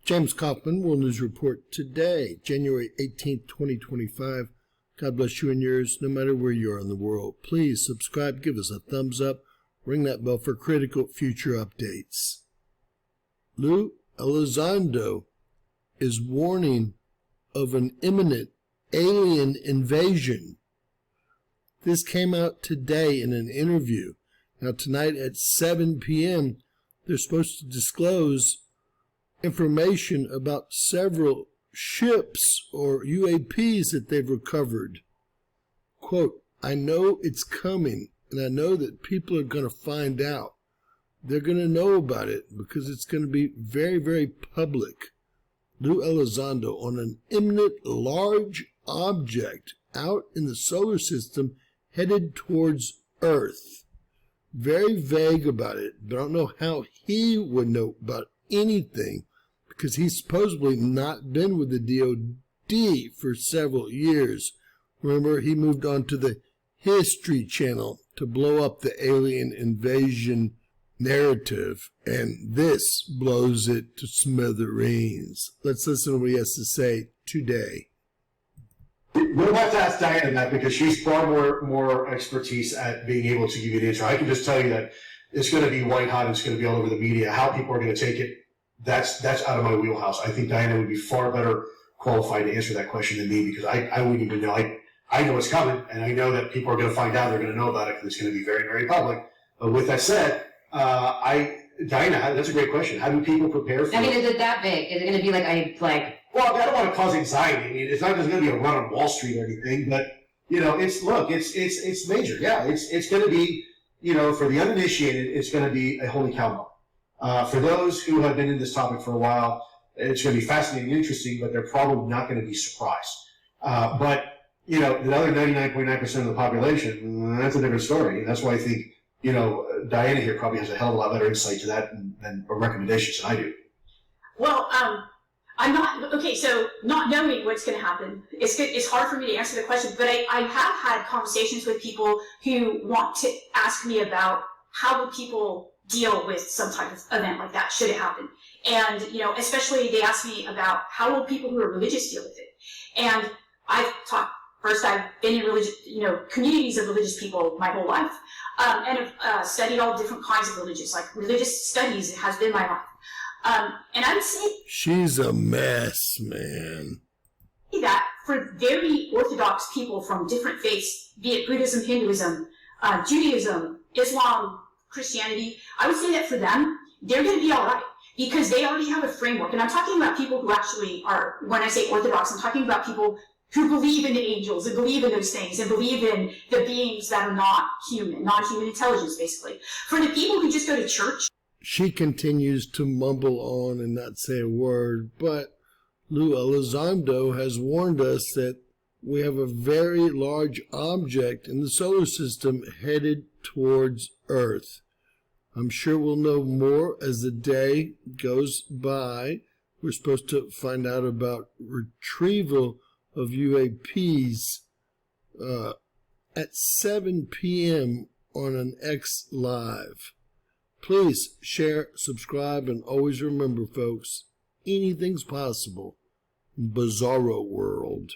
James Kaufman, World News Report today, January 18th, 2025. God bless you and yours, no matter where you are in the world. Please subscribe, give us a thumbs up, ring that bell for critical future updates. Lue Elizondo is warning of an imminent alien invasion. This came out today in an interview. Now tonight at 7 p.m., they're supposed to disclose information about several ships or UAPs that they've recovered. Quote, I know it's coming, and I know that people are going to find out. They're going to know about it because it's going to be very, very public. Lue Elizondo on an imminent large object out in the solar system headed towards Earth. Very vague about it. I don't know how he would know about anything because he's supposedly not been with the DOD for several years. Remember, he moved on to the History Channel to blow up the alien invasion narrative, and this blows it to smithereens. Let's listen to what he has to say today. We'll have to ask Diana that because she's far more expertise at being able to give you the answer. I can just tell you that it's going to be white hot. It's going to be all over the media. How people are going to take it, that's out of my wheelhouse. I think Diana would be far better qualified to answer that question than me because I wouldn't even know. I know it's coming, and I know that people are going to find out. They're going to know about it because it's going to be very, very public. But with that said, Diana, that's a great question. How do people prepare for it? I mean, is it that big? Is it going to be Well, I don't want to cause anxiety. I mean, it's not just going to be a run on Wall Street or anything, but, it's major. Yeah, it's going to be, for the uninitiated, it's going to be a holy cow moment. For those who have been in this topic for a while, it's going to be fascinating and interesting, but they're probably not going to be surprised. But the other 99.9% of the population, that's a different story. And that's why I think, Diana here probably has a hell of a lot better insight to that and recommendations than I do. Well, I'm not, okay, so not knowing what's going to happen, it's hard for me to answer the question, but I have had conversations with people who want to ask me about how would people deal with some type of event like that, should it happen. And, especially they ask me about how will people who are religious deal with it. And I've been in religious, communities of religious people my whole life, and have studied all different kinds of religions, like religious studies has been my life. And I would say she's a mess, man. That for very Orthodox people from different faiths, be it Buddhism, Hinduism, Judaism, Islam, Christianity, I would say that for them, they're going to be all right because they already have a framework. And I'm talking about people who actually are, when I say Orthodox, I'm talking about people who believe in the angels and believe in those things and believe in the beings that are not human, non-human intelligence, basically. For the people who just go to church, she continues to mumble on and not say a word, but Lue Elizondo has warned us that we have a very large object in the solar system headed towards Earth. I'm sure we'll know more as the day goes by. We're supposed to find out about retrieval of UAPs at 7 p.m. on an X Live. Please share, subscribe, and always remember, folks, anything's possible in Bizarro World.